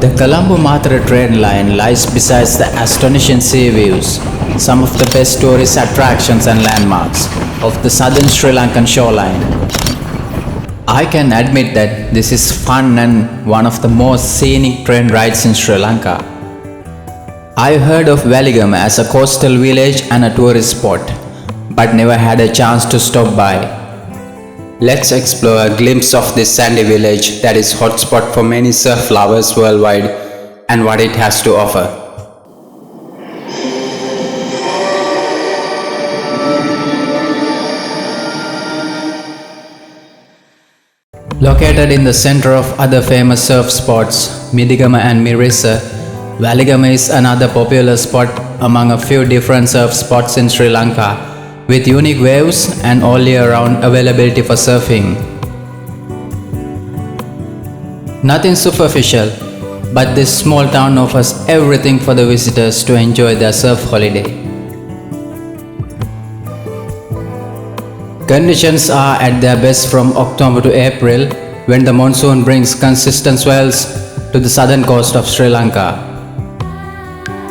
The Colombo-Mathura train line lies beside the astonishing sea views, some of the best tourist attractions and landmarks of the southern Sri Lankan shoreline. I can admit that this is fun and one of the most scenic train rides in Sri Lanka. I've heard of Weligama as a coastal village and a tourist spot, but never had a chance to stop by. Let's explore a glimpse of this sandy village that is hotspot for many surf lovers worldwide and what it has to offer. Located in the center of other famous surf spots, Midigama and Mirissa, Weligama is another popular spot among a few different surf spots in Sri Lanka, with unique waves and all year round availability for surfing. Nothing superficial, but this small town offers everything for the visitors to enjoy their surf holiday. Conditions are at their best from October to April, when the monsoon brings consistent swells to the southern coast of Sri Lanka.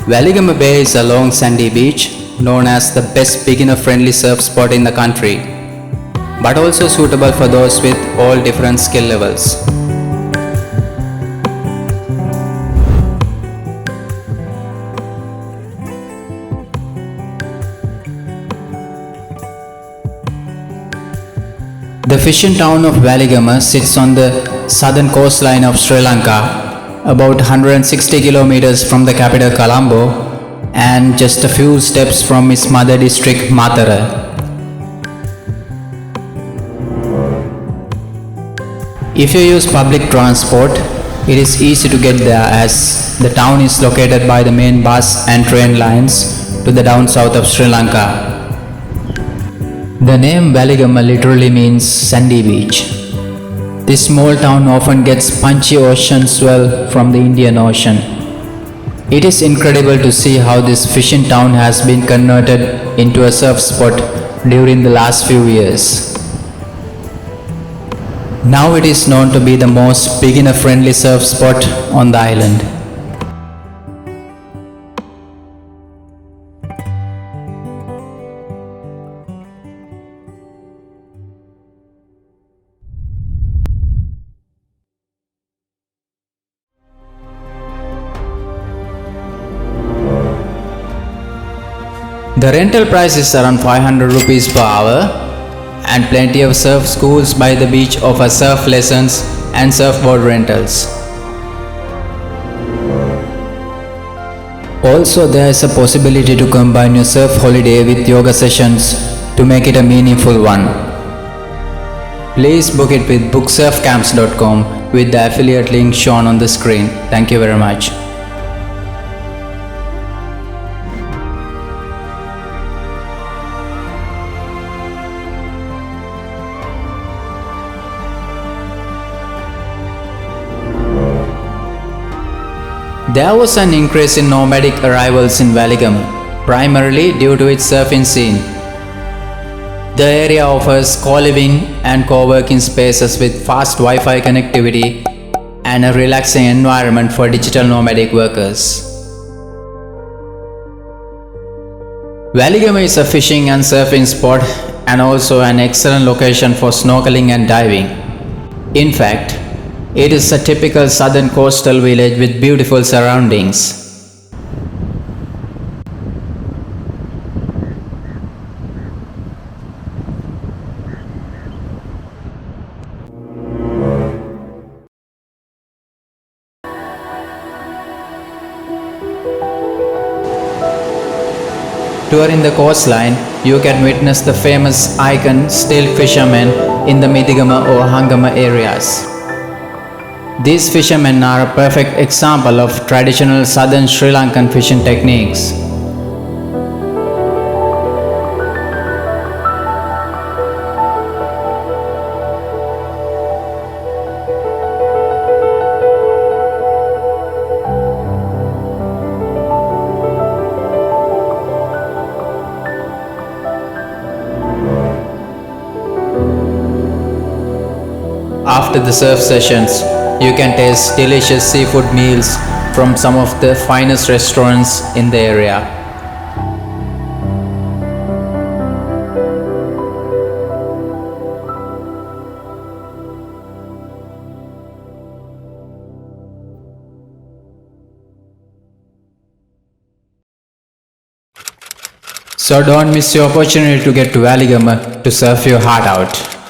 Weligama Bay is a long sandy beach known as the best beginner-friendly surf spot in the country, but also suitable for those with all different skill levels. The fishing town of Weligama sits on the southern coastline of Sri Lanka, about 160 kilometers from the capital Colombo and just a few steps from its mother district Mathura. If you use public transport, it is easy to get there as the town is located by the main bus and train lines to the down south of Sri Lanka. The name Weligama literally means sandy beach. This small town often gets punchy ocean swell from the Indian Ocean. It is incredible to see how this fishing town has been converted into a surf spot during the last few years. Now it is known to be the most beginner-friendly surf spot on the island. The rental price is around 500 rupees per hour, and plenty of surf schools by the beach offer surf lessons and surfboard rentals. Also, there is a possibility to combine your surf holiday with yoga sessions to make it a meaningful one. Please book it with booksurfcamps.com with the affiliate link shown on the screen. Thank you very much. There was an increase in nomadic arrivals in Weligama, primarily due to its surfing scene. The area offers co-living and co-working spaces with fast Wi-Fi connectivity and a relaxing environment for digital nomadic workers. Weligama is a fishing and surfing spot and also an excellent location for snorkeling and diving. In fact, it is a typical southern coastal village with beautiful surroundings. Touring the coastline, you can witness the famous icon Stilt fishermen in the Midigama Ahangama areas. These fishermen are a perfect example of traditional southern Sri Lankan fishing techniques. After the surf sessions, You can taste delicious seafood meals from some of the finest restaurants in the area. So don't miss your opportunity to get to Weligama to surf your heart out.